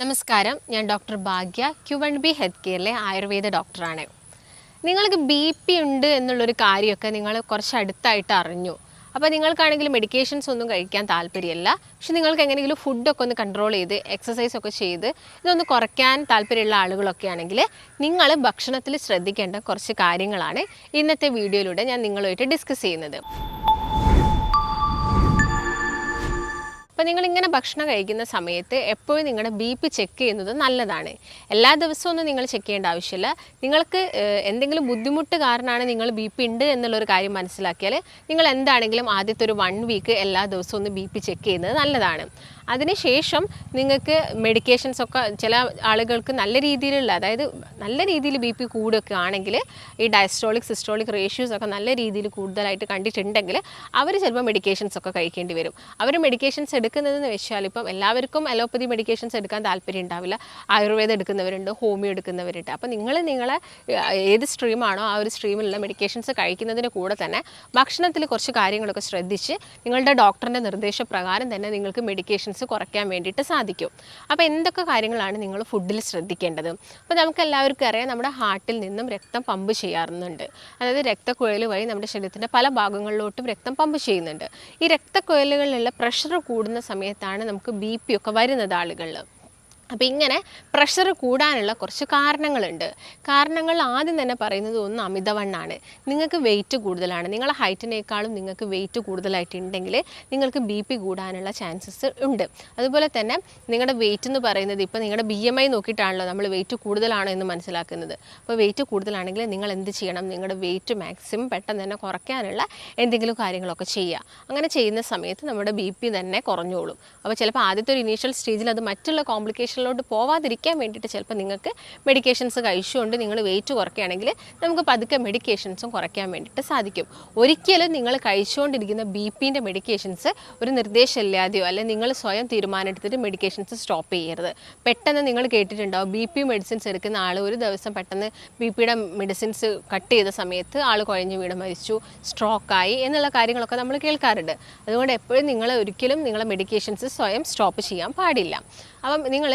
നമസ്കാരം, ഞാൻ ഡോക്ടർ ഭാഗ്യ Q1B health കെയറിലെ Ayurveda ഡോക്ടറാണ്. നിങ്ങൾക്ക് BP ഉണ്ട് എന്നുള്ളൊരു കാര്യമൊക്കെ നിങ്ങൾ കുറച്ച് അടുത്തായിട്ട് അറിഞ്ഞു. അപ്പോൾ നിങ്ങൾക്കാണെങ്കിൽ മെഡിക്കേഷൻസ് ഒന്നും കഴിക്കാൻ താല്പര്യമില്ല. പക്ഷെ നിങ്ങൾക്ക് എങ്ങനെയെങ്കിലും ഫുഡൊക്കെ ഒന്ന് കൺട്രോൾ ചെയ്ത് എക്സസൈസ് ഒക്കെ ചെയ്ത് ഇതൊന്ന് കുറയ്ക്കാൻ താല്പര്യമുള്ള ആളുകളൊക്കെ ആണെങ്കിൽ നിങ്ങൾ ഭക്ഷണത്തിൽ ശ്രദ്ധിക്കേണ്ട കുറച്ച് കാര്യങ്ങളാണ് ഇന്നത്തെ വീഡിയോയിലൂടെ ഞാൻ നിങ്ങളുമായിട്ട് ഡിസ്കസ് ചെയ്യുന്നത്. അപ്പോൾ നിങ്ങളിങ്ങനെ ഭക്ഷണം കഴിക്കുന്ന സമയത്ത് എപ്പോഴും നിങ്ങളുടെ BP ചെക്ക് ചെയ്യുന്നത് നല്ലതാണ്. എല്ലാ ദിവസവും ഒന്നും നിങ്ങൾ ചെക്ക് ചെയ്യേണ്ട ആവശ്യമില്ല. നിങ്ങൾക്ക് എന്തെങ്കിലും ബുദ്ധിമുട്ട് കാരണമാണ് നിങ്ങൾ BP ഉണ്ട് എന്നുള്ളൊരു കാര്യം മനസ്സിലാക്കിയാൽ നിങ്ങൾ എന്താണെങ്കിലും ആദ്യത്തെ ഒരു 1 വീക്ക് എല്ലാ ദിവസവും ഒന്ന് BP ചെക്ക് ചെയ്യുന്നത് നല്ലതാണ്. അതിനുശേഷം നിങ്ങൾക്ക് മെഡിക്കേഷൻസ് ഒക്കെ ചില ആളുകൾക്ക് നല്ല രീതിയിലുള്ള, അതായത് നല്ല രീതിയിൽ BP കൂടുകയൊക്കെ ആണെങ്കിൽ ഈ ഡയസ്റ്റോളിക് സിസ്റ്റോളിക് റേഷ്യോസ് ഒക്കെ നല്ല രീതിയിൽ കൂടുതലായിട്ട് കണ്ടിട്ടുണ്ടെങ്കിൽ അവർ ചിലപ്പോൾ മെഡിക്കേഷൻസ് ഒക്കെ കഴിക്കേണ്ടി വരും. അവർ മെഡിക്കേഷൻസ് എടുക്കുന്നതെന്ന് വെച്ചാൽ ഇപ്പം എല്ലാവർക്കും അലോപ്പതി മെഡിക്കേഷൻസ് എടുക്കാൻ താല്പര്യം ഉണ്ടാവില്ല. ആയുർവേദം എടുക്കുന്നവരുണ്ട്, ഹോമിയോ എടുക്കുന്നവരുണ്ട്. അപ്പോൾ നിങ്ങളെ ഏത് സ്ട്രീമാണോ ആ ഒരു സ്ട്രീമിലുള്ള മെഡിക്കേഷൻസ് കഴിക്കുന്നതിന് കൂടെ തന്നെ ഭക്ഷണത്തിൽ കുറച്ച് കാര്യങ്ങളൊക്കെ ശ്രദ്ധിച്ച് നിങ്ങളുടെ ഡോക്ടറിൻ്റെ നിർദ്ദേശപ്രകാരം തന്നെ നിങ്ങൾക്ക് മെഡിക്കേഷൻസ് കുറയ്ക്കാൻ വേണ്ടിയിട്ട് സാധിക്കും. അപ്പോൾ എന്തൊക്കെ കാര്യങ്ങളാണ് നിങ്ങൾ ഫുഡിൽ ശ്രദ്ധിക്കേണ്ടത്? അപ്പോൾ നമുക്ക് എല്ലാവർക്കും അറിയാം, നമ്മുടെ ഹാർട്ടിൽ നിന്നും രക്തം പമ്പ് ചെയ്യാറുണ്ട്. അതായത് രക്തക്കുഴൽ വഴി നമ്മുടെ ശരീരത്തിൻ്റെ പല ഭാഗങ്ങളിലോട്ടും രക്തം പമ്പ് ചെയ്യുന്നുണ്ട്. ഈ രക്തക്കുഴലുകളിലുള്ള പ്രഷർ കൂടുന്ന സമയത്താണ് നമുക്ക് BP ഒക്കെ വരുന്നത് ആളുകളിൽ. അപ്പോൾ ഇങ്ങനെ പ്രഷർ കൂടാനുള്ള കുറച്ച് കാരണങ്ങൾ ആദ്യം തന്നെ പറയുന്നത് ഒന്ന് അമിതവണ്ണമാണ്. നിങ്ങൾക്ക് വെയിറ്റ് കൂടുതലാണ്, നിങ്ങളെ ഹൈറ്റിനേക്കാളും നിങ്ങൾക്ക് വെയിറ്റ് കൂടുതലായിട്ടുണ്ടെങ്കിൽ നിങ്ങൾക്ക് BP കൂടാനുള്ള ചാൻസസ് ഉണ്ട്. അതുപോലെ തന്നെ നിങ്ങളുടെ വെയിറ്റ് എന്ന് പറയുന്നത് ഇപ്പോൾ നിങ്ങളുടെ BMI നോക്കിയിട്ടാണല്ലോ നമ്മൾ വെയിറ്റ് കൂടുതലാണോ എന്ന് മനസ്സിലാക്കുന്നത്. അപ്പോൾ വെയിറ്റ് കൂടുതലാണെങ്കിൽ നിങ്ങൾ എന്ത് ചെയ്യണം? നിങ്ങളുടെ വെയിറ്റ് മാക്സിമം പെട്ടെന്ന് തന്നെ കുറയ്ക്കാനുള്ള എന്തെങ്കിലും കാര്യങ്ങളൊക്കെ ചെയ്യുക. അങ്ങനെ ചെയ്യുന്ന സമയത്ത് നമ്മുടെ BP തന്നെ കുറഞ്ഞോളും. അപ്പോൾ ചിലപ്പോൾ ആദ്യത്തെ ഒരു ഇനീഷ്യൽ സ്റ്റേജിൽ അത് മറ്റുള്ള കോംപ്ലിക്കേഷനിലോട്ട് പോവാതിരിക്കാൻ വേണ്ടിയിട്ട് ചിലപ്പോൾ നിങ്ങൾക്ക് മെഡിക്കേഷൻസ് കഴിച്ചുകൊണ്ട് നിങ്ങൾ വെയിറ്റ് കുറയ്ക്കുകയാണെങ്കിൽ നമുക്ക് പതുക്കെ മെഡിക്കേഷൻസും കുറയ്ക്കാൻ വേണ്ടിയിട്ട് സാധിക്കും. ഒരിക്കലും നിങ്ങൾ കഴിച്ചുകൊണ്ടിരിക്കുന്ന BPൻ്റെ മെഡിക്കേഷൻസ് ഒരു നിർദ്ദേശമില്ലാതെയോ അല്ലെങ്കിൽ നിങ്ങൾ സ്വയം തീരുമാനം എടുത്തിട്ട് മെഡിക്കേഷൻസ് സ്റ്റോപ്പ് ചെയ്യരുത്. പെട്ടെന്ന് നിങ്ങൾ കേട്ടിട്ടുണ്ടാവും BP മെഡിസിൻസ് എടുക്കുന്ന ആൾ ഒരു ദിവസം പെട്ടെന്ന് BPയുടെ മെഡിസിൻസ് കട്ട് ചെയ്ത സമയത്ത് ആൾ കുഴഞ്ഞു വീണ് മരിച്ചു, സ്ട്രോക്കായി എന്നുള്ള കാര്യങ്ങളൊക്കെ നമ്മൾ കേൾക്കാറുണ്ട്. അതുകൊണ്ട് എപ്പോഴും നിങ്ങൾ ഒരിക്കലും നിങ്ങളെ മെഡിക്കേഷൻസ് സ്വയം സ്റ്റോപ്പ് ചെയ്യാൻ പാടില്ല. അപ്പം നിങ്ങൾ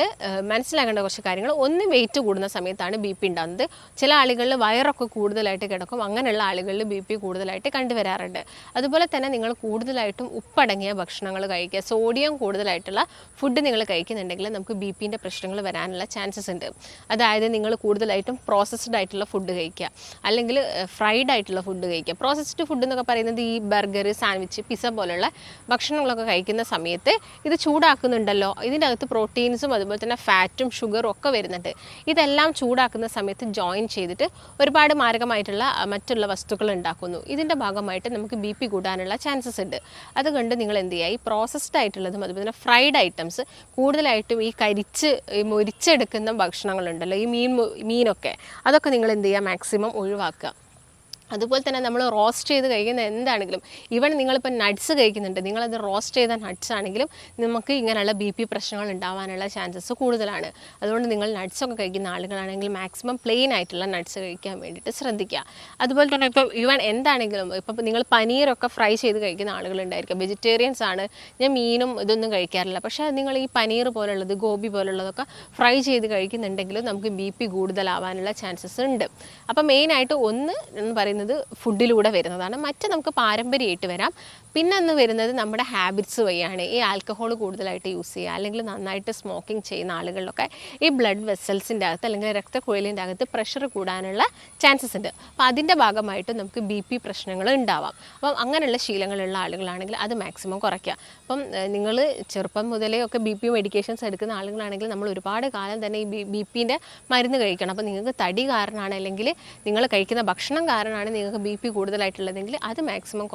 മനസ്സിലാക്കേണ്ട കുറച്ച് കാര്യങ്ങൾ, ഒന്ന് വെയിറ്റ് കൂടുന്ന സമയത്താണ് BP ഉണ്ടാകുന്നത്. ചില ആളുകളിൽ വയറൊക്കെ കൂടുതലായിട്ട് കിടക്കും, അങ്ങനെയുള്ള ആളുകളിൽ BP കൂടുതലായിട്ട് കണ്ടുവരാറുണ്ട്. അതുപോലെ തന്നെ നിങ്ങൾ കൂടുതലായിട്ടും ഉപ്പടങ്ങിയ ഭക്ഷണങ്ങൾ കഴിക്കുക, സോഡിയം കൂടുതലായിട്ടുള്ള ഫുഡ് നിങ്ങൾ കഴിക്കുന്നുണ്ടെങ്കിൽ നമുക്ക് BPൻ്റെ പ്രശ്നങ്ങൾ വരാനുള്ള ചാൻസസ് ഉണ്ട്. അതായത് നിങ്ങൾ കൂടുതലായിട്ടും പ്രോസസ്ഡ് ആയിട്ടുള്ള ഫുഡ് കഴിക്കുക, അല്ലെങ്കിൽ ഫ്രൈഡ് ആയിട്ടുള്ള ഫുഡ് കഴിക്കുക. പ്രോസസ്ഡ് ഫുഡ് എന്നൊക്കെ പറയുന്നത് ഈ ബർഗർ, സാൻഡ്വിച്ച്, പിസ്സ പോലുള്ള ഭക്ഷണങ്ങളൊക്കെ കഴിക്കുന്ന സമയത്ത് ഇത് ചൂടാക്കുന്നുണ്ടല്ലോ, ഇതിൻ്റെ അകത്ത് പ്രോട്ടീൻസും അതുപോലെ തന്നെ ഫാറ്റും ഷുഗറും ഒക്കെ വരുന്നുണ്ട്. ഇതെല്ലാം ചൂടാക്കുന്ന സമയത്ത് ജോയിൻ ചെയ്തിട്ട് ഒരുപാട് മാരകമായിട്ടുള്ള മറ്റുള്ള വസ്തുക്കൾ ഉണ്ടാക്കുന്നു. ഇതിൻ്റെ ഭാഗമായിട്ട് നമുക്ക് BP കൂടാനുള്ള ചാൻസസ് ഉണ്ട്. അതുകൊണ്ട് നിങ്ങൾ എന്ത് ചെയ്യുക, ഈ പ്രോസസ്ഡ് ആയിട്ടുള്ളതും അതുപോലെ തന്നെ ഫ്രൈഡ് ഐറ്റംസ് കൂടുതലായിട്ടും ഈ മൊരിച്ചെടുക്കുന്ന ഭക്ഷണങ്ങളുണ്ടല്ലോ, ഈ മീനൊക്കെ അതൊക്കെ നിങ്ങൾ എന്ത് ചെയ്യുക, മാക്സിമം ഒഴിവാക്കുക. അതുപോലെ തന്നെ നമ്മൾ റോസ്റ്റ് ചെയ്ത് കഴിക്കുന്ന എന്താണെങ്കിലും, ഈവൻ നിങ്ങളിപ്പോൾ നട്ട്സ് കഴിക്കുന്നുണ്ട്, നിങ്ങളത് റോസ്റ്റ് ചെയ്ത നട്ട്സ് ആണെങ്കിലും നമുക്ക് ഇങ്ങനെയുള്ള BP പ്രശ്നങ്ങൾ ഉണ്ടാവാനുള്ള ചാൻസസ് കൂടുതലാണ്. അതുകൊണ്ട് നിങ്ങൾ നട്ട്സൊക്കെ കഴിക്കുന്ന ആളുകളാണെങ്കിൽ മാക്സിമം പ്ലെയിൻ ആയിട്ടുള്ള നട്ട്സ് കഴിക്കാൻ വേണ്ടിയിട്ട് ശ്രദ്ധിക്കുക. അതുപോലെ തന്നെ ഇപ്പോൾ ഈവൻ എന്താണെങ്കിലും, ഇപ്പോൾ നിങ്ങൾ പനീറൊക്കെ ഫ്രൈ ചെയ്ത് കഴിക്കുന്ന ആളുകളുണ്ടായിരിക്കും, വെജിറ്റേറിയൻസ് ആണ്, ഞാൻ മീനും ഇതൊന്നും കഴിക്കാറില്ല, പക്ഷേ നിങ്ങൾ ഈ പനീർ പോലുള്ളത്, ഗോബി പോലുള്ളതൊക്കെ ഫ്രൈ ചെയ്ത് കഴിക്കുന്നുണ്ടെങ്കിലും നമുക്ക് BP കൂടുതലാവാനുള്ള ചാൻസസ് ഉണ്ട്. അപ്പോൾ മെയിനായിട്ട് ഒന്ന് എന്ന് പറയുന്നത് ഫുഡിലൂടെ വരുന്നതാണ്. മറ്റ് നമുക്ക് പാരമ്പര്യമായിട്ട് വരാം. പിന്നെ ഒന്ന് വരുന്നത് നമ്മുടെ ഹാബിറ്റ്സ് വഴിയാണ്. ഈ ആൽക്കഹോൾ കൂടുതലായിട്ട് യൂസ് ചെയ്യുക, അല്ലെങ്കിൽ നന്നായിട്ട് സ്മോക്കിംഗ് ചെയ്യുന്ന ആളുകളിലൊക്കെ ഈ ബ്ലഡ് വെസൽസിൻ്റെ അകത്ത് അല്ലെങ്കിൽ രക്തക്കുഴലിൻ്റെ അകത്ത് പ്രഷർ കൂടാനുള്ള ചാൻസസ് ഉണ്ട്. അപ്പോൾ അതിൻ്റെ ഭാഗമായിട്ട് നമുക്ക് BP പ്രശ്നങ്ങൾ ഉണ്ടാവാം. അപ്പം അങ്ങനെയുള്ള ശീലങ്ങളുള്ള ആളുകളാണെങ്കിൽ അത് മാക്സിമം കുറയ്ക്കുക. അപ്പം നിങ്ങൾ ചെറുപ്പം മുതലേ ഒക്കെ BP മെഡിക്കേഷൻസ് എടുക്കുന്ന ആളുകളാണെങ്കിൽ നമ്മൾ ഒരുപാട് കാലം തന്നെ ഈ BPൻ്റെ മരുന്ന് കഴിക്കണം. അപ്പോൾ നിങ്ങൾക്ക് തടി കാരണമാണ് അല്ലെങ്കിൽ നിങ്ങൾ കഴിക്കുന്ന ഭക്ഷണം കാരണമാണ് നിങ്ങൾക്ക് BP കൂടുതലായിട്ടുള്ളതെങ്കിൽ അത് മാക്സിമം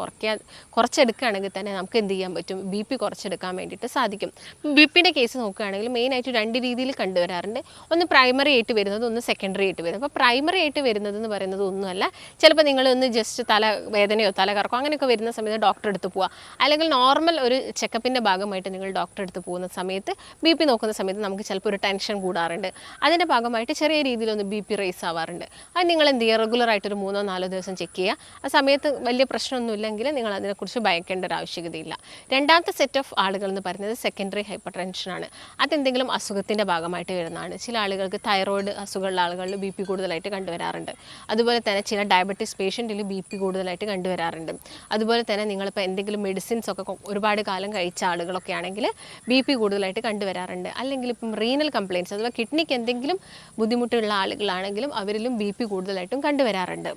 കുറച്ചെടുക്കുകയാണെങ്കിൽ തന്നെ നമുക്ക് എന്ത് ചെയ്യാൻ പറ്റും, BP കുറച്ചെടുക്കാൻ വേണ്ടിയിട്ട് സാധിക്കും. BPൻ്റെ കേസ് നോക്കുകയാണെങ്കിൽ മെയിനായിട്ട് 2 രീതിയിൽ കണ്ടുവരാറുണ്ട്. ഒന്ന് പ്രൈമറി ആയിട്ട് വരുന്നത്, ഒന്ന് സെക്കൻഡറി ആയിട്ട് വരുന്നത്. അപ്പോൾ പ്രൈമറി ആയിട്ട് വരുന്നതെന്ന് പറയുന്നത് ഒന്നുമല്ല, ചിലപ്പോൾ നിങ്ങളൊന്ന് ജസ്റ്റ് തലവേദനയോ തലകറക്കോ അങ്ങനെയൊക്കെ വരുന്ന സമയത്ത് ഡോക്ടറെ അടുത്ത് പോവുക, അല്ലെങ്കിൽ നോർമൽ ഒരു ചെക്കപ്പിൻ്റെ ഭാഗമായിട്ട് നിങ്ങൾ ഡോക്ടറെ അടുത്ത് പോകുന്ന സമയത്ത് BP നോക്കുന്ന സമയത്ത് നമുക്ക് ചിലപ്പോൾ ഒരു ടെൻഷൻ കൂടാറുണ്ട്. അതിൻ്റെ ഭാഗമായിട്ട് ചെറിയ രീതിയിലൊന്ന് BP റേസ് ആവാറുണ്ട്. അത് നിങ്ങൾ എന്ത് ചെയ്യുക, റെഗുലറായിട്ടൊരു 3-4 ദിവസം ചെക്ക് ചെയ്യുക. ആ സമയത്ത് വലിയ പ്രശ്നമൊന്നുമില്ലെങ്കിൽ നിങ്ങൾ അതിനെക്കുറിച്ച് ഭയക്കേണ്ട ഒരു ആവശ്യകതയില്ല. രണ്ടാമത്തെ സെറ്റ് ഓഫ് ആളുകൾ എന്ന് പറയുന്നത് സെക്കൻഡറി ഹൈപ്പർ ടെൻഷനാണ്. അതെന്തെങ്കിലും അസുഖത്തിൻ്റെ ഭാഗമായിട്ട് വരുന്നതാണ്. ചില ആളുകൾക്ക് തൈറോയ്ഡ് അസുഖമുള്ള ആളുകളിൽ ബി പി കൂടുതലായിട്ട് കണ്ടുവരാറുണ്ട്. അതുപോലെ തന്നെ ചില ഡയബറ്റീസ് പേഷ്യൻറ്റിൽ ബി പി കൂടുതലായിട്ട് കണ്ടുവരാറുണ്ട്. അതുപോലെ തന്നെ നിങ്ങളിപ്പോൾ എന്തെങ്കിലും മെഡിസിൻസ് ഒക്കെ ഒരുപാട് കാലം കഴിച്ച ആളുകളൊക്കെ ആണെങ്കിൽ ബി പി കൂടുതലായിട്ട് കണ്ടുവരാറുണ്ട്. അല്ലെങ്കിൽ ഇപ്പം റീനൽ കംപ്ലയിൻറ്റ്സ് അഥവാ കിഡ്നിക്ക് എന്തെങ്കിലും ബുദ്ധിമുട്ടുള്ള ആളുകളാണെങ്കിലും അവരിലും ബി പി കൂടുതലായിട്ടും കണ്ടുവരാറുണ്ട്.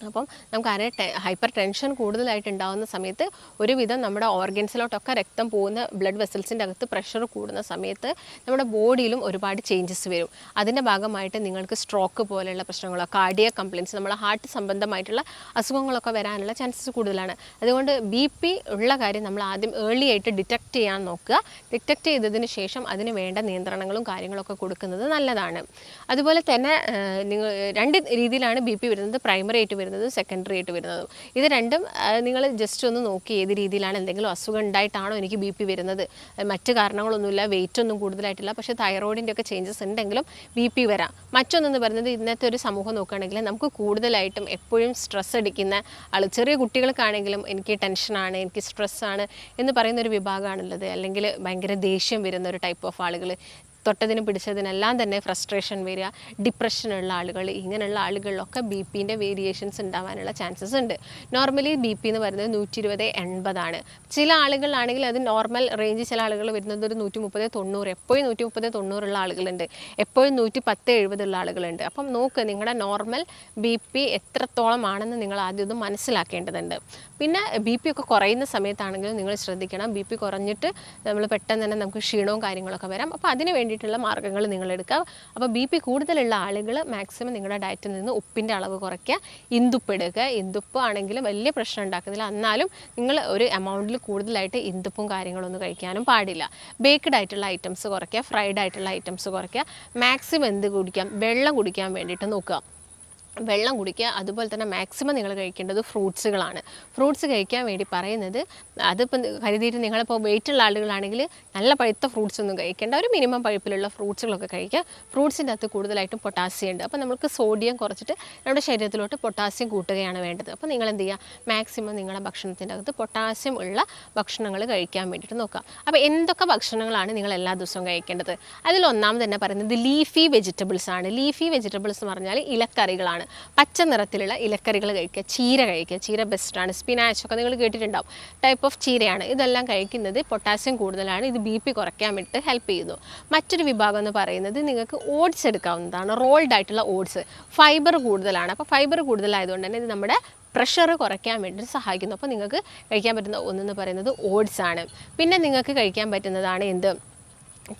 അപ്പം നമുക്കറിയാം ഹൈപ്പർ ടെൻഷൻ കൂടുതലായിട്ട് ഉണ്ടാകുന്ന സമയത്ത് ഒരുവിധം നമ്മുടെ ഓർഗൻസിലോട്ടൊക്കെ രക്തം പോകുന്ന ബ്ലഡ് വെസൽസിൻ്റെ അകത്ത് പ്രഷർ കൂടുന്ന സമയത്ത് നമ്മുടെ ബോഡിയിലും ഒരുപാട് ചേഞ്ചസ് വരും. അതിൻ്റെ ഭാഗമായിട്ട് നിങ്ങൾക്ക് സ്ട്രോക്ക് പോലെയുള്ള പ്രശ്നങ്ങളോ കാർഡിയക് കംപ്ലയിൻറ്റ്സ് നമ്മളെ ഹാർട്ട് സംബന്ധമായിട്ടുള്ള അസുഖങ്ങളൊക്കെ വരാനുള്ള ചാൻസസ് കൂടുതലാണ്. അതുകൊണ്ട് ബി പി ഉള്ള കാര്യം നമ്മൾ ആദ്യം ഏർലി ആയിട്ട് ഡിറ്റക്റ്റ് ചെയ്യാൻ നോക്കുക. ഡിറ്റക്റ്റ് ചെയ്തതിന് ശേഷം അതിന് വേണ്ട നിയന്ത്രണങ്ങളും കാര്യങ്ങളൊക്കെ കൊടുക്കുന്നത് നല്ലതാണ്. അതുപോലെ തന്നെ നിങ്ങൾ രണ്ട് രീതിയിലാണ് ബി പി വരുന്നത്, പ്രൈമറി ആയിട്ട് വരുന്നത്, സെക്കൻഡറി ആയിട്ട് വരുന്നതും. ഇത് രണ്ടും നിങ്ങൾ ജസ്റ്റ് ഒന്ന് നോക്കി ഏത് രീതിയിലാണ്, എന്തെങ്കിലും അസുഖം ഉണ്ടായിട്ടാണോ എനിക്ക് ബി പി വരുന്നത്, മറ്റ് കാരണങ്ങളൊന്നുമില്ല, വെയിറ്റ് ഒന്നും കൂടുതലായിട്ടില്ല, പക്ഷേ തൈറോയിഡിൻ്റെ ഒക്കെ ചേഞ്ചസ് ഉണ്ടെങ്കിലും ബി പി വരാം. മറ്റൊന്നെന്ന് പറയുന്നത് ഇന്നത്തെ ഒരു സമൂഹം നോക്കുകയാണെങ്കിൽ നമുക്ക് കൂടുതലായിട്ടും എപ്പോഴും സ്ട്രെസ് അടിക്കുന്ന ചെറിയ കുട്ടികൾക്കാണെങ്കിലും എനിക്ക് ടെൻഷനാണ്, എനിക്ക് സ്ട്രെസ്സാണ് എന്ന് പറയുന്നൊരു വിഭാഗമാണുള്ളത്. അല്ലെങ്കിൽ ഭയങ്കര ദേഷ്യം വരുന്ന ഒരു ടൈപ്പ് ഓഫ് ആളുകൾ, തൊട്ടതിനും പിടിച്ചതിനെല്ലാം തന്നെ ഫ്രസ്ട്രേഷൻ വരിക, ഡിപ്രഷനുള്ള ആളുകൾ, ഇങ്ങനെയുള്ള ആളുകളിലൊക്കെ ബി പിൻ്റെ വേരിയേഷൻസ് ഉണ്ടാവാനുള്ള ചാൻസസ് ഉണ്ട്. നോർമലി ബി പി എന്ന് പറയുന്നത് 120/80 ചില ആളുകളാണെങ്കിൽ അത് നോർമൽ റേഞ്ച്, ചില ആളുകൾ വരുന്നത് ഒരു 130/90, എപ്പോഴും 130/90 ഉള്ള ആളുകളുണ്ട്, എപ്പോഴും 110/70 ഉള്ള ആളുകളുണ്ട്. അപ്പം നോക്ക് നിങ്ങളുടെ നോർമൽ ബി പി എത്രത്തോളം ആണെന്ന് നിങ്ങൾ ആദ്യം ഒന്ന് മനസ്സിലാക്കേണ്ടതുണ്ട്. പിന്നെ ബി പി ഒക്കെ കുറയുന്ന സമയത്താണെങ്കിലും നിങ്ങൾ ശ്രദ്ധിക്കണം. ബി പി കുറഞ്ഞിട്ട് നമ്മൾ പെട്ടെന്ന് തന്നെ നമുക്ക് ക്ഷീണവും കാര്യങ്ങളൊക്കെ വരാം. അപ്പോൾ അതിന് വേണ്ടിയിട്ടുള്ള മാർഗ്ഗങ്ങൾ നിങ്ങൾ എടുക്കുക. അപ്പോൾ ബി പി കൂടുതലുള്ള ആളുകൾ മാക്സിമം നിങ്ങളുടെ ഡയറ്റിൽ നിന്ന് ഉപ്പിൻ്റെ അളവ് കുറയ്ക്കുക, ഇന്ദുപ്പ് എടുക്കുക. ഇന്ദുപ്പ് ആണെങ്കിൽ വലിയ പ്രശ്നം ഉണ്ടാക്കുന്നില്ല, എന്നാലും നിങ്ങൾ ഒരു എമൗണ്ടിൽ കൂടുതലായിട്ട് ഇന്ദുപ്പും കാര്യങ്ങളൊന്നും കഴിക്കാനും പാടില്ല. ബേക്ക്ഡ് ആയിട്ടുള്ള ഐറ്റംസ് കുറയ്ക്കുക, ഫ്രൈഡ് ആയിട്ടുള്ള ഐറ്റംസ് കുറയ്ക്കുക. മാക്സിമം എന്ത് കുടിക്കാം, വെള്ളം കുടിക്കാൻ വേണ്ടിയിട്ട് നോക്കുക. വെള്ളം കുടിക്കുക. അതുപോലെ തന്നെ മാക്സിമം നിങ്ങൾ കഴിക്കേണ്ടത് ഫ്രൂട്ട്സുകളാണ്. ഫ്രൂട്ട്സ് കഴിക്കാൻ വേണ്ടി പറയുന്നത് അതിപ്പം കരുതിയിട്ട് നിങ്ങളിപ്പോൾ വെയിറ്റുള്ള ആളുകളാണെങ്കിൽ നല്ല പഴുത്ത ഫ്രൂട്ട്സ് ഒന്നും കഴിക്കേണ്ട, ഒരു മിനിമം പഴുപ്പിലുള്ള ഫ്രൂട്ട്സുകളൊക്കെ കഴിക്കുക. ഫ്രൂട്ട്സിൻ്റെ അകത്ത് കൂടുതലായിട്ടും പൊട്ടാസ്യം ഉണ്ട്. അപ്പോൾ നമുക്ക് സോഡിയം കുറച്ചിട്ട് നമ്മുടെ ശരീരത്തിലോട്ട് പൊട്ടാസ്യം കൂട്ടുകയാണ് വേണ്ടത്. അപ്പോൾ നിങ്ങൾ എന്ത് ചെയ്യുക, മാക്സിമം നിങ്ങളുടെ ഭക്ഷണത്തിൻ്റെ അകത്ത് പൊട്ടാസ്യം ഉള്ള ഭക്ഷണങ്ങൾ കഴിക്കാൻ വേണ്ടിയിട്ട് നോക്കുക. അപ്പോൾ എന്തൊക്കെ ഭക്ഷണങ്ങളാണ് നിങ്ങൾ എല്ലാ ദിവസവും കഴിക്കേണ്ടത്? അതിലൊന്നാമത് തന്നെ പറയുന്നത് ലീഫി വെജിറ്റബിൾസ് ആണ്. ലീഫി വെജിറ്റബിൾസ് എന്ന് പറഞ്ഞാൽ ഇലക്കറികളാണ്. പച്ച നിറത്തിലുള്ള ഇലക്കറികൾ കഴിക്കുക. ചീര കഴിക്കുക, ചീര ബെസ്റ്റാണ്. സ്പിനാച്ച് ഒക്കെ നിങ്ങൾ കേട്ടിട്ടുണ്ടാവും, ടൈപ്പ് ഓഫ് ചീരയാണ്. ഇതെല്ലാം കഴിക്കുന്നത് പൊട്ടാസ്യം കൂടുതലാണ്, ഇത് ബി പി കുറയ്ക്കാൻ വേണ്ടിയിട്ട് ഹെൽപ്പ് ചെയ്യുന്നു. മറ്റൊരു വിഭാഗം എന്ന് പറയുന്നത് നിങ്ങൾക്ക് ഓട്സ് എടുക്കാവുന്നതാണ്. റോൾഡ് ആയിട്ടുള്ള ഓട്സ്, ഫൈബർ കൂടുതലാണ്. അപ്പോൾ ഫൈബർ കൂടുതലായതുകൊണ്ട് തന്നെ ഇത് നമ്മുടെ പ്രഷർ കുറയ്ക്കാൻ വേണ്ടിയിട്ട് സഹായിക്കുന്നു. അപ്പോൾ നിങ്ങൾക്ക് കഴിക്കാൻ പറ്റുന്ന ഒന്നെന്ന് പറയുന്നത് ഓട്സ് ആണ്. പിന്നെ നിങ്ങൾക്ക് കഴിക്കാൻ പറ്റുന്നതാണ് എന്ത്,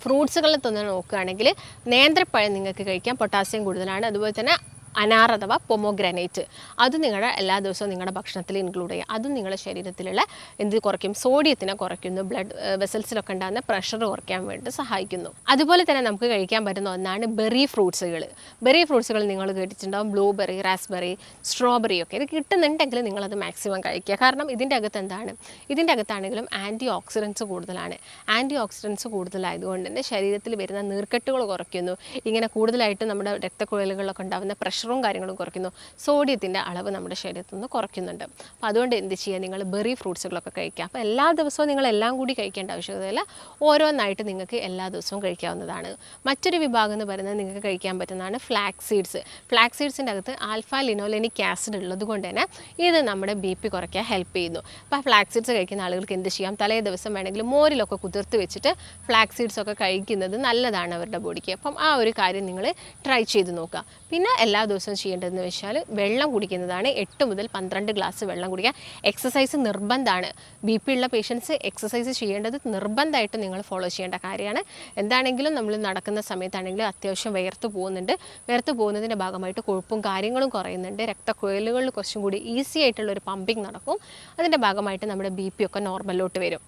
ഫ്രൂട്ട്സുകളിൽ തന്നെ നോക്കുകയാണെങ്കിൽ നേന്ത്രപ്പഴം നിങ്ങൾക്ക് കഴിക്കാം, പൊട്ടാസ്യം കൂടുതലാണ്. അതുപോലെ തന്നെ അനാർ അഥവാ പൊമോഗ്രാനൈറ്റ്, അത് നിങ്ങളുടെ എല്ലാ ദിവസവും നിങ്ങളുടെ ഭക്ഷണത്തിൽ ഇൻക്ലൂഡ് ചെയ്യുക. അതും നിങ്ങളുടെ ശരീരത്തിലുള്ള എന്ത് കുറയ്ക്കും, സോഡിയത്തിനെ കുറയ്ക്കുന്നു, ബ്ലഡ് വെസൽസിലൊക്കെ ഉണ്ടാകുന്ന പ്രഷർ കുറയ്ക്കാൻ വേണ്ടി സഹായിക്കുന്നു. അതുപോലെ തന്നെ നമുക്ക് കഴിക്കാൻ പറ്റുന്ന ഒന്നാണ് ബെറി ഫ്രൂട്ട്സുകൾ. ബെറി ഫ്രൂട്ട്സുകൾ നിങ്ങൾ കേട്ടിട്ടുണ്ടാകും, ബ്ലൂബെറി, റാസ്ബെറി, സ്ട്രോബെറി ഒക്കെ. ഇത് കിട്ടുന്നുണ്ടെങ്കിൽ നിങ്ങളത് മാക്സിമം കഴിക്കുക. കാരണം ഇതിൻ്റെ അകത്ത് എന്താണ്, ഇതിൻ്റെ അകത്താണെങ്കിലും ആൻറ്റി ഓക്സിഡൻസ് കൂടുതലാണ്. ആൻറ്റി ഓക്സിഡൻസ് കൂടുതലായതുകൊണ്ട് തന്നെ ശരീരത്തിൽ വരുന്ന നീർക്കെട്ടുകൾ കുറയ്ക്കുന്നു. ഇങ്ങനെ കൂടുതലായിട്ട് നമ്മുടെ രക്തക്കുഴലുകളിലൊക്കെ ഉണ്ടാകുന്ന പ്രഷറും കാര്യങ്ങളും കുറയ്ക്കുന്നു. സോഡിയത്തിൻ്റെ അളവ് നമ്മുടെ ശരീരത്തിൽ നിന്ന് കുറയ്ക്കുന്നുണ്ട്. അപ്പോൾ അതുകൊണ്ട് എന്ത് ചെയ്യുക, നിങ്ങൾ ബെറി ഫ്രൂട്ട്സുകളൊക്കെ കഴിക്കുക. അപ്പോൾ എല്ലാ ദിവസവും നിങ്ങൾ എല്ലാം കൂടി കഴിക്കേണ്ട ആവശ്യകതയില്ല, ഓരോന്നായിട്ട് നിങ്ങൾക്ക് എല്ലാ ദിവസവും കഴിക്കാവുന്നതാണ്. മറ്റൊരു വിഭാഗം എന്ന് പറയുന്നത് നിങ്ങൾക്ക് കഴിക്കാൻ പറ്റുന്നതാണ് ഫ്ലാക്സ് സീഡ്സ്. ഫ്ലാക്സ് സീഡ്സിൻ്റെ അകത്ത് ആൽഫ ലിനോലെനിക് ആസിഡ് ഉള്ളത് കൊണ്ട് തന്നെ ഇത് നമ്മുടെ ബി പി കുറയ്ക്കാൻ ഹെൽപ്പ് ചെയ്യുന്നു. അപ്പോൾ ഫ്ലാക്സ് സീഡ്സ് കഴിക്കുന്ന ആളുകൾക്ക് എന്ത് ചെയ്യാം, തലേ ദിവസം വേണമെങ്കിൽ മോരിലൊക്കെ കുതിർത്ത് വെച്ചിട്ട് ഫ്ലാക്സ് സീഡ്സ് ഒക്കെ കഴിക്കുന്നത് നല്ലതാണ് അവരുടെ ബോഡിക്ക്. അപ്പം ആ ഒരു കാര്യം നിങ്ങൾ ട്രൈ ചെയ്ത് നോക്കുക. പിന്നെ എല്ലാ ദിവസവും ചെയ്യേണ്ടതെന്ന് വെച്ചാൽ വെള്ളം കുടിക്കുന്നതാണ്. 8 മുതൽ 12 ഗ്ലാസ് വെള്ളം കുടിക്കുക. എക്സസൈസ് നിർബന്ധമാണ്. ബി പി ഉള്ള പേഷ്യൻസ് എക്സസൈസ് ചെയ്യേണ്ടത് നിർബന്ധമായിട്ട് നിങ്ങൾ ഫോളോ ചെയ്യേണ്ട കാര്യമാണ്. എന്താണെങ്കിലും നമ്മൾ നടക്കുന്ന സമയത്താണെങ്കിലും അത്യാവശ്യം വിയർത്ത് പോകുന്നുണ്ട്. വിയർത്ത് പോകുന്നതിൻ്റെ ഭാഗമായിട്ട് കൊഴുപ്പും കാര്യങ്ങളും കുറയുന്നുണ്ട്. രക്തക്കുഴലുകളിൽ കുറച്ചും കൂടി ഈസി ആയിട്ടുള്ളൊരു പമ്പിങ് നടക്കും. അതിൻ്റെ ഭാഗമായിട്ട് നമ്മുടെ ബി പി ഒക്കെ നോർമലിലോട്ട് വരും.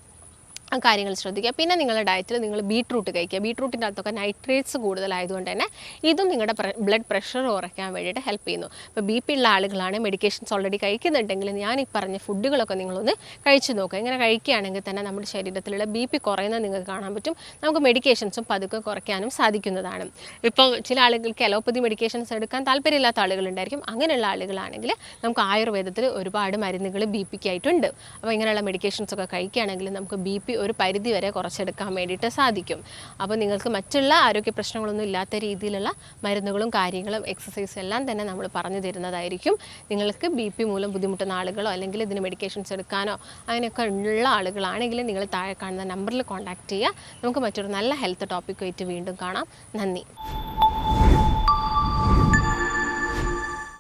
ആ കാര്യങ്ങൾ ശ്രദ്ധിക്കുക. പിന്നെ നിങ്ങളുടെ ഡയറ്റിൽ നിങ്ങൾ ബീട്രൂട്ട് കഴിക്കുക. ബീട്രൂട്ടിൻ്റെ അകത്തൊക്കെ നൈട്രേറ്റ്സ് കൂടുതലായതുകൊണ്ട് തന്നെ ഇതും നിങ്ങളുടെ ബ്ലഡ് പ്രഷർ കുറയ്ക്കാൻ വേണ്ടിയിട്ട് ഹെൽപ്പ് ചെയ്യുന്നു. ഇപ്പോൾ ബി പി ഉള്ള ആളുകളാണ് മെഡിക്കേഷൻസ് ഓൾറെഡി കഴിക്കുന്നുണ്ടെങ്കിൽ ഞാൻ ഈ പറഞ്ഞ ഫുഡുകളൊക്കെ നിങ്ങളൊന്ന് കഴിച്ചു നോക്കുക. ഇങ്ങനെ കഴിക്കുകയാണെങ്കിൽ തന്നെ നമ്മുടെ ശരീരത്തിലുള്ള ബി പി കുറയുന്നത് നിങ്ങൾക്ക് കാണാൻ പറ്റും. നമുക്ക് മെഡിക്കേഷൻസും പതുക്കെ കുറയ്ക്കാനും സാധിക്കുന്നതാണ്. ഇപ്പോൾ ചില ആളുകൾക്ക് അലോപ്പതി മെഡിക്കേഷൻസ് എടുക്കാൻ താല്പര്യമില്ലാത്ത ആളുകളുണ്ടായിരിക്കും. അങ്ങനെയുള്ള ആളുകളാണെങ്കിൽ നമുക്ക് ആയുർവേദത്തിൽ ഒരുപാട് മരുന്നുകൾ ബി പിക്ക് ആയിട്ടുണ്ട്. അപ്പോൾ ഇങ്ങനെയുള്ള മെഡിക്കേഷൻസ് ഒക്കെ കഴിക്കുകയാണെങ്കിൽ നമുക്ക് ബി പി ഒരു പരിധി വരെ കുറച്ചെടുക്കാൻ വേണ്ടിയിട്ട് സാധിക്കും. അപ്പോൾ നിങ്ങൾക്ക് മറ്റുള്ള ആരോഗ്യ പ്രശ്നങ്ങളൊന്നും ഇല്ലാത്ത രീതിയിലുള്ള മരുന്നുകളും കാര്യങ്ങളും എക്സസൈസും എല്ലാം തന്നെ നമ്മൾ പറഞ്ഞു തരുന്നതായിരിക്കും. നിങ്ങൾക്ക് ബി പി മൂലം ബുദ്ധിമുട്ടുന്ന ആളുകളോ അല്ലെങ്കിൽ ഇതിന് മെഡിക്കേഷൻസ് എടുക്കാനോ അങ്ങനെയൊക്കെ ഉള്ള ആളുകളാണെങ്കിൽ നിങ്ങൾ താഴെ കാണുന്ന നമ്പറിൽ കോൺടാക്റ്റ് ചെയ്യുക. നമുക്ക് മറ്റൊരു നല്ല ഹെൽത്ത് ടോപ്പിക്കുമായിട്ട് വീണ്ടും കാണാം. നന്ദി.